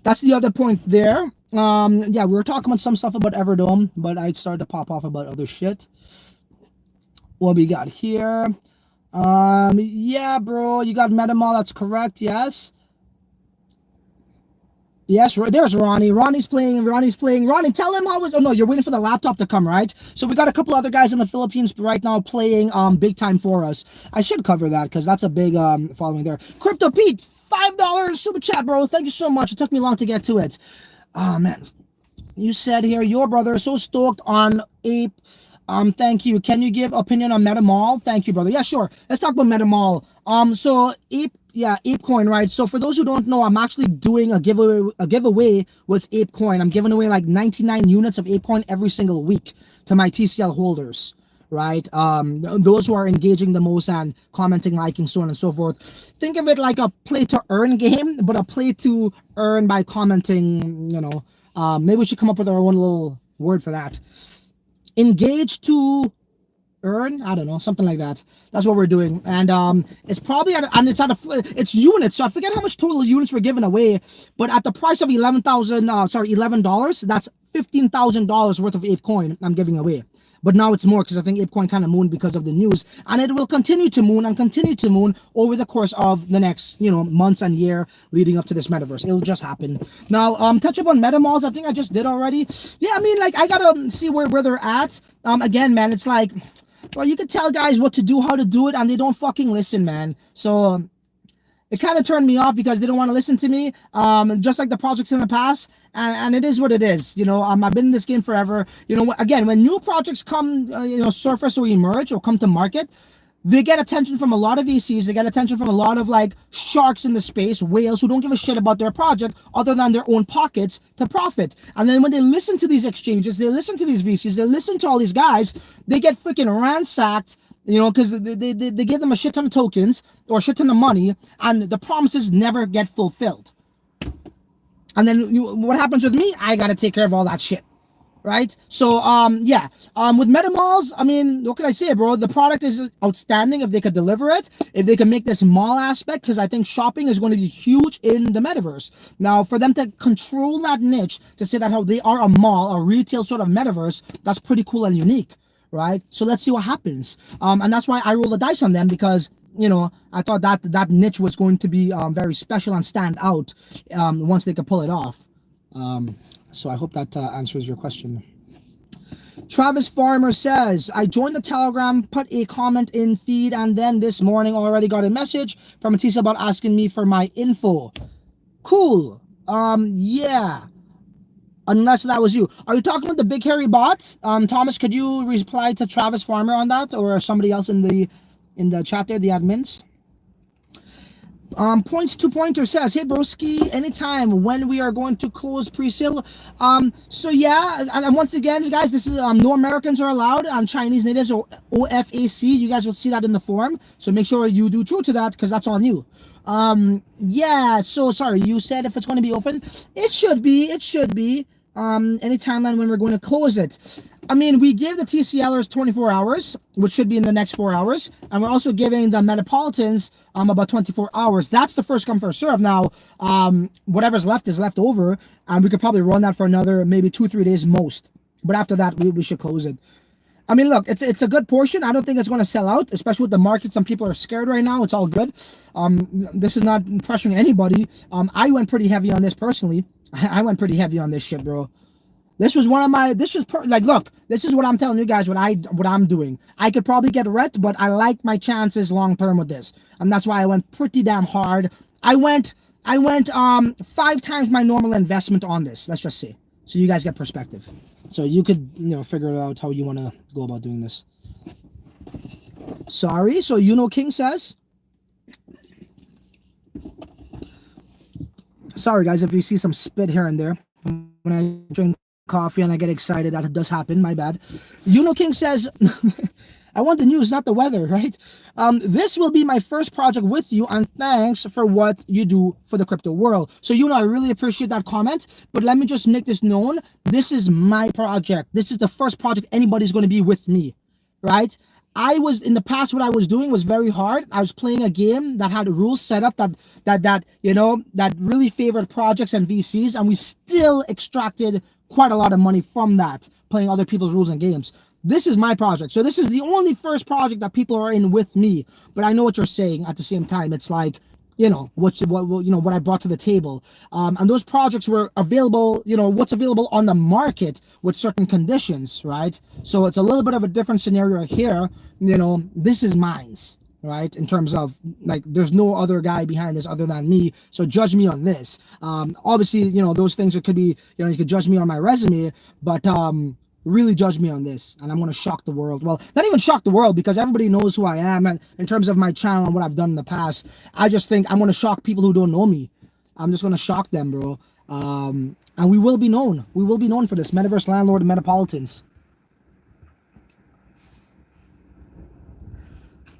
A: That's the other point there. Yeah, we were talking about some stuff about Everdome, but I started to pop off about other shit. What we got here? Yeah, bro, you got metamall. That's correct. Yes. Yes, there's Ronnie. Ronnie's playing. Ronnie, tell him how was. Oh no, you're waiting for the laptop to come, right? So we got a couple other guys in the Philippines right now playing big time for us. I should cover that because that's a big following there. Crypto Pete, $5 super chat, bro. Thank you so much. It took me long to get to it. Oh man, you said here your brother is so stoked on Ape. Thank you. Can you give opinion on metamall? Thank you, brother. Yeah, sure. Let's talk about metamall. So Ape. Yeah, ApeCoin, right? So for those who don't know, I'm actually doing a giveaway with ApeCoin. I'm giving away like 99 units of ApeCoin every single week to my TCL holders, right? Those who are engaging the most and commenting, liking, so on and so forth. Think of it like a play to earn game, but a play to earn by commenting, maybe we should come up with our own little word for that. Engage to earn, I don't know, something like that. That's what we're doing. And it's probably it's units, so I forget how much total units we're giving away, but at the price of $11, that's $15,000 worth of ApeCoin I'm giving away. But now it's more because I think ApeCoin kind of mooned because of the news, and it will continue to moon over the course of the next months and year leading up to this metaverse. It'll just happen. Now touch up on metamalls. I think I just did already. Yeah, I mean, like, I gotta see where they're at. Again, man, it's like, well, you can tell guys what to do, how to do it, and they don't fucking listen, man. So it kind of turned me off because they don't want to listen to me, just like the projects in the past. And it is what it is. I've been in this game forever. Again, when new projects come, surface or emerge or come to market, they get attention from a lot of VCs. They get attention from a lot of like sharks in the space, whales who don't give a shit about their project other than their own pockets to profit. And then when they listen to these exchanges, they listen to these VCs, they listen to all these guys, they get freaking ransacked, because they give them a shit ton of tokens or a shit ton of money, and the promises never get fulfilled. And then what happens with me? I got to take care of all that shit. right? So yeah, with metamalls, I mean, what can I say, bro? The product is outstanding if they could deliver it, if they can make this mall aspect, because I think shopping is going to be huge in the metaverse. Now, for them to control that niche, to say that how they are a mall, a retail sort of metaverse, that's pretty cool and unique, right? So let's see what happens. And that's why I roll the dice on them, because you know, I thought that niche was going to be very special and stand out once they could pull it off. So I hope that answers your question. Travis Farmer says, I joined the Telegram, put a comment in feed, and then this morning already got a message from a TCL about asking me for my info. Cool. Yeah. Unless that was you. Are you talking about the big hairy bot? Thomas, could you reply to Travis Farmer on that, or somebody else in the chat there, the admins? Points to Pointer says, hey broski, anytime when we are going to close pre-sale. So yeah, and once again, guys, this is no Americans are allowed on Chinese natives or OFAC. You guys will see that in the form, so make sure you do true to that, because that's on you. Yeah, so sorry, you said if it's going to be open, it should be any timeline when we're going to close it. I mean, we gave the TCLers 24 hours, which should be in the next 4 hours. And we're also giving the Metropolitans about 24 hours. That's the first come, first serve. Now, whatever's left is left over. And we could probably run that for another maybe 2-3 days most. But after that, we should close it. I mean, look, it's a good portion. I don't think it's going to sell out, especially with the market. Some people are scared right now. It's all good. This is not pressuring anybody. I went pretty heavy on this personally. I went pretty heavy on this shit, bro. This was one of my, look, this is what I'm telling you guys, what I'm doing. I could probably get wrecked, but I like my chances long term with this. And that's why I went pretty damn hard. I went 5 times my normal investment on this, let's just say. So you guys get perspective. So you could, figure out how you want to go about doing this. Sorry, so King says. Sorry guys, if you see some spit here and there. When I drink coffee and I get excited, that does happen, my bad. King says, I want the news, not the weather, right? This will be my first project with you, and thanks for what you do for the crypto world. So I really appreciate that comment, but let me just make this known. This is my project. This is the first project anybody's going to be with me, right? I was in the past, what I was doing was very hard. I was playing a game that had rules set up that really favored projects and VCs, and we still extracted quite a lot of money from that, playing other people's rules and games. This is my project. So this is the only first project that people are in with me. But I know what you're saying at the same time. It's like, what I brought to the table. And those projects were available, what's available on the market with certain conditions, right? So it's a little bit of a different scenario here. This is mine's, right? In terms of, there's no other guy behind this other than me. So judge me on this. Obviously, those things could be, you could judge me on my resume, but really judge me on this, and I'm going to shock the world. Well, not even shock the world, because everybody knows who I am, and in terms of my channel and what I've done in the past, I just think I'm going to shock people who don't know me. I'm just going to shock them, bro. And we will be known. We will be known for this. Metaverse Landlord and Metropolitans.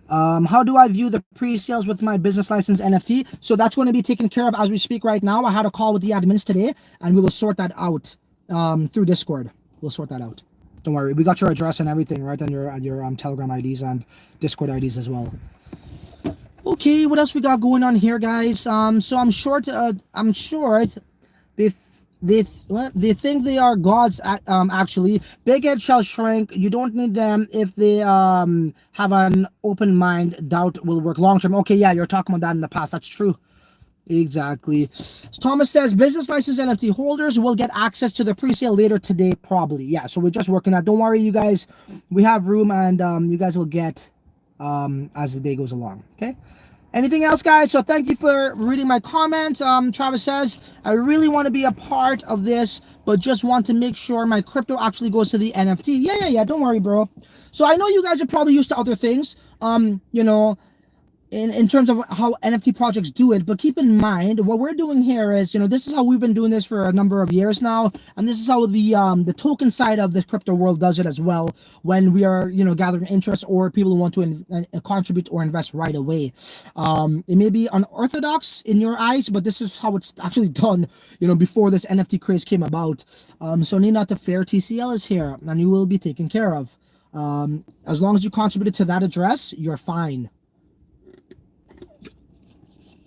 A: How do I view the pre-sales with my business license NFT? So that's going to be taken care of as we speak right now. I had a call with the admins today, and we will sort that out through Discord. We'll sort that out. Don't worry. We got your address and everything, right? On your Telegram IDs and Discord IDs as well. Okay, what else we got going on here, guys? So I'm short. They think they are gods. Actually, big head shall shrink. You don't need them if they have an open mind. Doubt will work long term. Okay, yeah, you're talking about that in the past. That's true. Exactly. So Thomas says business license NFT holders will get access to the pre-sale later today, probably. Yeah, so we're just working that. Don't worry, you guys. We have room, and you guys will get as the day goes along. Okay. Anything else, guys? So thank you for reading my comments. Travis says, I really want to be a part of this, but just want to make sure my crypto actually goes to the NFT. Yeah. Don't worry, bro. So I know you guys are probably used to other things. in terms of how NFT projects do it. But keep in mind, what we're doing here is, this is how we've been doing this for a number of years now, and this is how the token side of the crypto world does it as well, when we are, gathering interest or people who want to contribute or invest right away. It may be unorthodox in your eyes, but this is how it's actually done, before this NFT craze came about. So need not to fear, TCL is here, and you will be taken care of. As long as you contributed to that address, you're fine.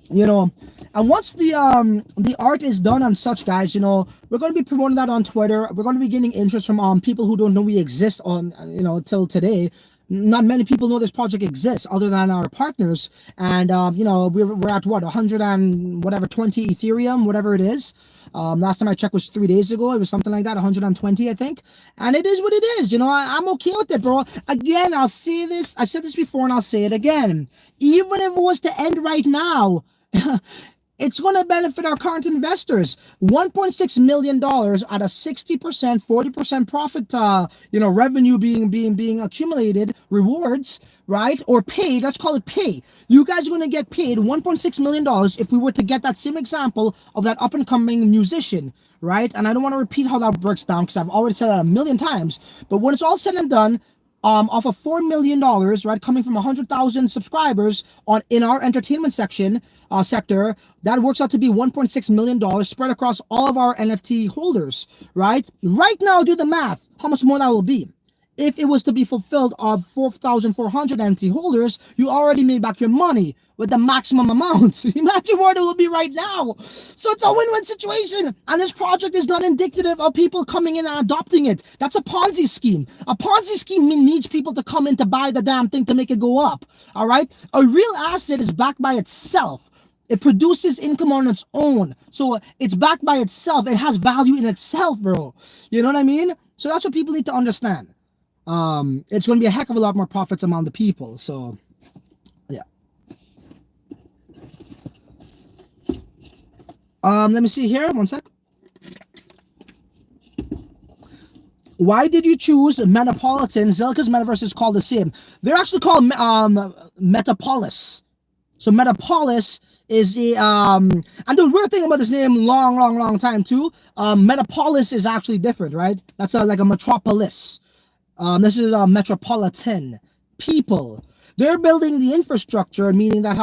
A: And once the art is done on such, guys, we're going to be promoting that on Twitter. We're going to be getting interest from people who don't know we exist on, till today. Not many people know this project exists other than our partners. And we're at what, 100 and whatever, 20 Ethereum, whatever it is. Last time I checked was 3 days ago. It was something like that, 120, I think. And it is what it is. I'm okay with it, bro. Again, I'll say this. I said this before and I'll say it again. Even if it was to end right now, it's going to benefit our current investors. $1.6 million at a 60%, 40% profit, revenue being accumulated, rewards, right? Or paid, let's call it pay. You guys are going to get paid $1.6 million if we were to get that same example of that up and coming musician, right? And I don't want to repeat how that breaks down because I've already said that a million times. But when it's all said and done, off of $4 million, right, coming from 100,000 subscribers in our entertainment sector, that works out to be $1.6 million spread across all of our NFT holders, right? Right now, do the math, how much more that will be. If it was to be fulfilled of 4,400 NFT holders, you already made back your money with the maximum amount. Imagine where it will be right now. So it's a win-win situation. And this project is not indicative of people coming in and adopting it. That's a Ponzi scheme. A Ponzi scheme needs people to come in to buy the damn thing to make it go up. All right? A real asset is backed by itself. It produces income on its own. So it's backed by itself. It has value in itself, bro. You know what I mean? So that's what people need to understand. It's going to be a heck of a lot more profits among the people. So, yeah. Let me see here. One sec. Why did you choose Metropolitan? Zelka's Metaverse is called the same. They're actually called Metapolis. So Metapolis is the and the weird thing about this name, long time too. Metapolis is actually different, right? That's like a metropolis. This is a metropolitan people. They're building the infrastructure, meaning that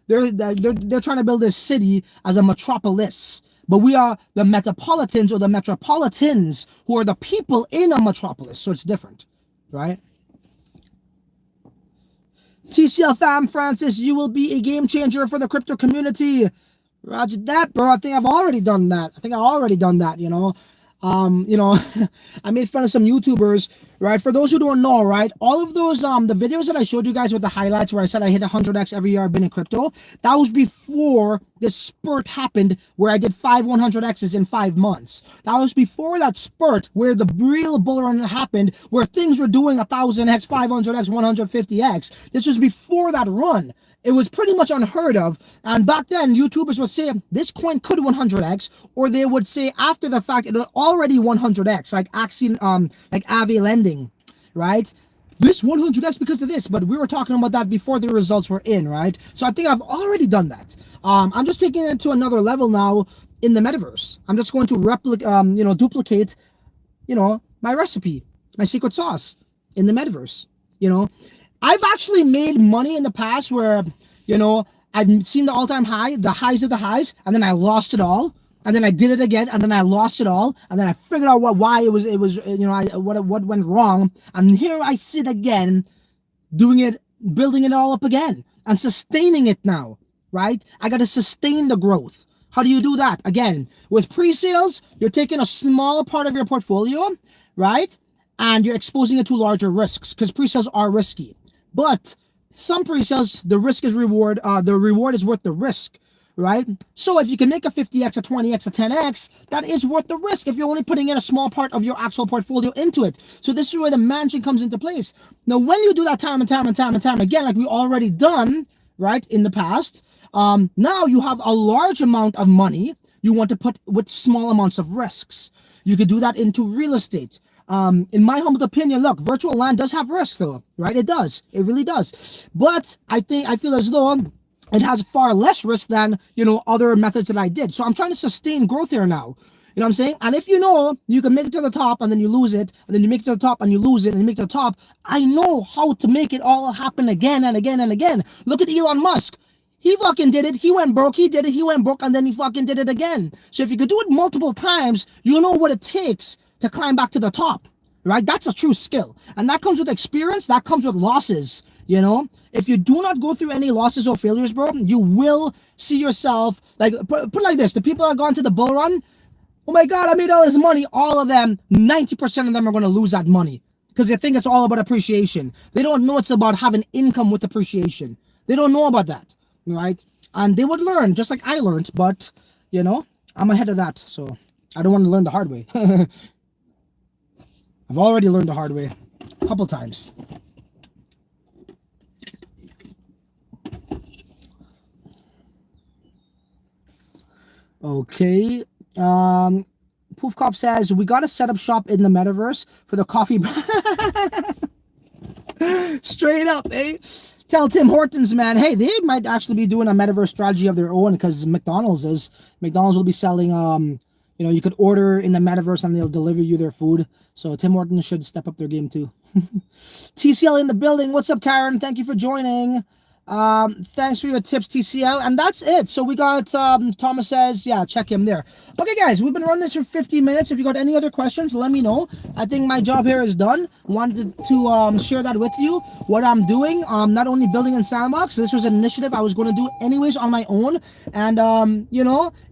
A: they're trying to build this city as a metropolis. But we are the metropolitans or the metropolitans who are the people in a metropolis. So it's different, right? TCL fam Francis, you will be a game changer for the crypto community. Roger that, bro. I think I've already done that. I made fun of some YouTubers, right? For those who don't know, right, all of those the videos that I showed you guys with the highlights where I said I hit 100x every year I've been in crypto, that was before this spurt happened where I did 5 100x's in 5 months. That was before that spurt where the real bull run happened, where things were doing 1000x, 500x, 150x. This was before that run. It was pretty much unheard of. And back then, YouTubers would say, this coin could 100x, or they would say after the fact, it was already 100x, like Axie, like Aave lending, right? This 100x because of this, but we were talking about that before the results were in, right? So I think I've already done that. I'm just taking it to another level now in the metaverse. I'm just going to duplicate, my recipe, my secret sauce in the metaverse, I've actually made money in the past where, I've seen the all-time high, the highs of the highs, and then I lost it all, and then I did it again, and then I lost it all, and then I figured out why it was what went wrong, and here I sit again, doing it, building it all up again, and sustaining it now, right? I got to sustain the growth. How do you do that? Again, with pre-sales, you're taking a small part of your portfolio, right? And you're exposing it to larger risks, because pre-sales are risky. But some pre-sales, the risk is reward. The reward is worth the risk, right? So if you can make a 50x, a 20x, a 10x, that is worth the risk if you're only putting in a small part of your actual portfolio into it. So this is where the managing comes into place. Now, when you do that time and time again, like we already done, right, in the past, now you have a large amount of money you want to put with small amounts of risks. You could do that into real estate. In my humble opinion, look, virtual land does have risks though, right? It does. It really does. But I feel as though it has far less risk than, other methods that I did. So I'm trying to sustain growth here now. You know what I'm saying? And if you can make it to the top and then you lose it, and then you make it to the top and you lose it, and you make it to the top, I know how to make it all happen again and again and again. Look at Elon Musk. He fucking did it. He went broke. He did it. He went broke, and then he fucking did it again. So if you could do it multiple times, you know what it takes to climb back to the top, right? That's a true skill. And that comes with experience. That comes with losses, If you do not go through any losses or failures, bro, you will see yourself, like, put it like this. The people that have gone to the bull run, oh my God, I made all this money. All of them, 90% of them are going to lose that money because they think it's all about appreciation. They don't know it's about having income with appreciation. They don't know about that, right? And they would learn just like I learned, but, I'm ahead of that. So I don't want to learn the hard way. I've already learned the hard way a couple times. Okay. Poof Cop says, we got to set up shop in the metaverse for the coffee. Straight up, eh? Tell Tim Hortons, man, hey, they might actually be doing a metaverse strategy of their own because McDonald's will be selling, you could order in the metaverse and they'll deliver you their food. So Tim Hortons should step up their game too. TCL in the building. What's up, Karen? Thank you for joining. Thanks for your tips, TCL. And that's it. So we got Thomas says, yeah, check him there. Okay, guys, we've been running this for 50 minutes. If you got any other questions, let me know. I think my job here is done. Wanted to share that with you, what I'm doing. Not only building in Sandbox, this was an initiative I was going to do anyways on my own. And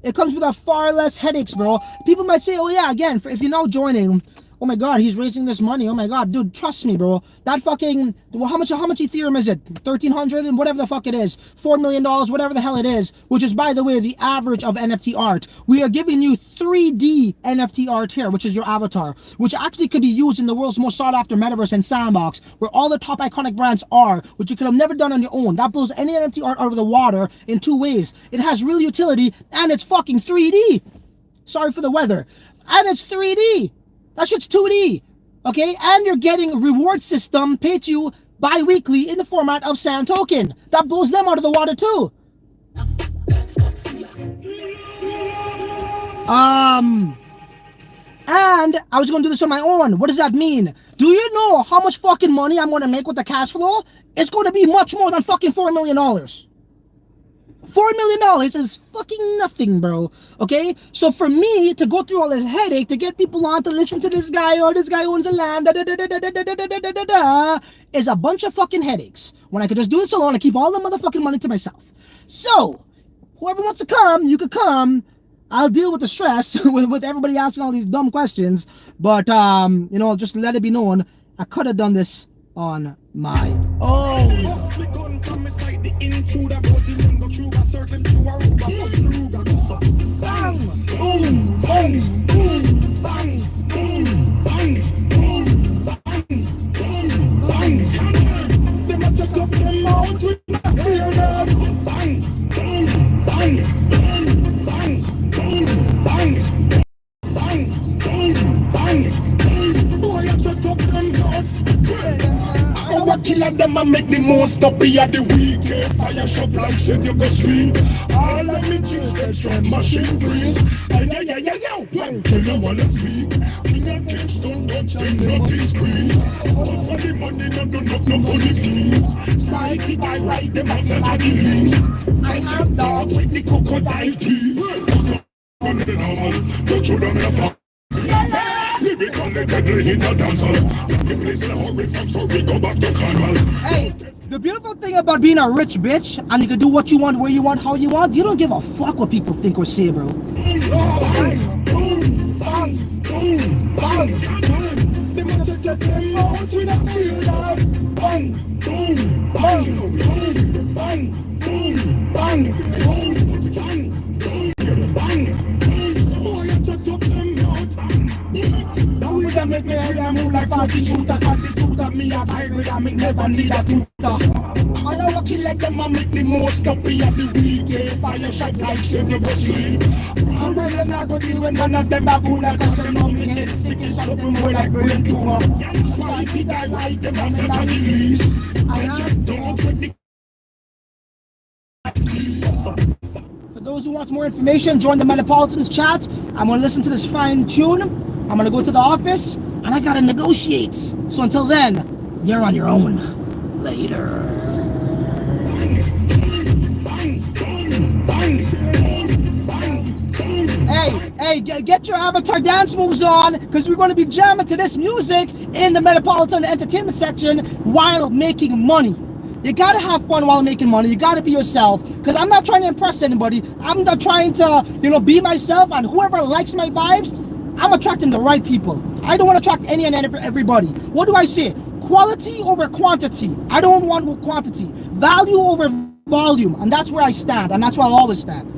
A: it comes with a far less headaches, bro. People might say, oh yeah, again, if you're now joining, oh my God, he's raising this money. Oh my God, dude, trust me, bro. That fucking, how much Ethereum is it? 1,300 and whatever the fuck it is. $4 million, whatever the hell it is, which is, by the way, the average of NFT art. We are giving you 3D NFT art here, which is your avatar, which actually could be used in the world's most sought after metaverse and Sandbox, where all the top iconic brands are, which you could have never done on your own. That blows any NFT art out of the water in two ways. It has real utility and it's fucking 3D. Sorry for the weather. And it's 3D. That shit's 2D, okay? And you're getting a reward system paid to you bi-weekly in the format of Sand Token. That blows them out of the water too. And I was going to do this on my own. What does that mean? Do you know how much fucking money I'm going to make with the cash flow? It's going to be much more than fucking $4 million. $4 million is fucking nothing, bro. Okay? So for me to go through all this headache to get people on to listen to this guy, or this guy owns a land, is a bunch of fucking headaches. When I could just do this alone and keep all the motherfucking money to myself. So, whoever wants to come, you could come. I'll deal with the stress with everybody asking all these dumb questions. But, just let it be known, I could have done this on my own. Bang, boom, bang, boom, bang, boom, bang, boom, bang, boom, bang. Them a check up them out with my fear them. Bang, boom, bang, boom, bang, boom, bang, bang, boom, bang. Boy, I check up them out. Our killer them a make the most up here the weekend. Fire shop like send you go sleep. All of me Jesus from machine grease. When till you wanna sleep. In your Kingston don't not discreet. But for the money no funny fees. Spikey by right them off the body least. I have dogs with the crocodile teeth. Under the normal, don't you down your fuck. Hey, the beautiful thing about being a rich bitch and you can do what you want, where you want, how you want, you don't give a fuck what people think or say, bro. Make me move like 40 shooter, 40 shooter. Me a hybrid, I make never need a tutor. I know I kill like them, I make the most up here the weekend. Fire shot like send you go sleep. And then I go deal when none of them are good. I got them on me head sick and
B: Something more like brain tumor. Why if it die right, them have to get release. Don't with the
A: For those who want more information, join the Metropolitan's chat. I'm gonna listen to this fine tune. I'm gonna go to the office, and I gotta negotiate. So until then, you're on your own. Later. Hey, get your avatar dance moves on, because we're going to be jamming to this music in the Metropolitan Entertainment section while making money. You gotta have fun while making money. You gotta be yourself, because I'm not trying to impress anybody. I'm not trying to, be myself, and whoever likes my vibes, I'm attracting the right people. I don't want to attract any and everybody. What do I say? Quality over quantity. I don't want quantity. Value over volume, and that's where I stand, and that's where I'll always stand.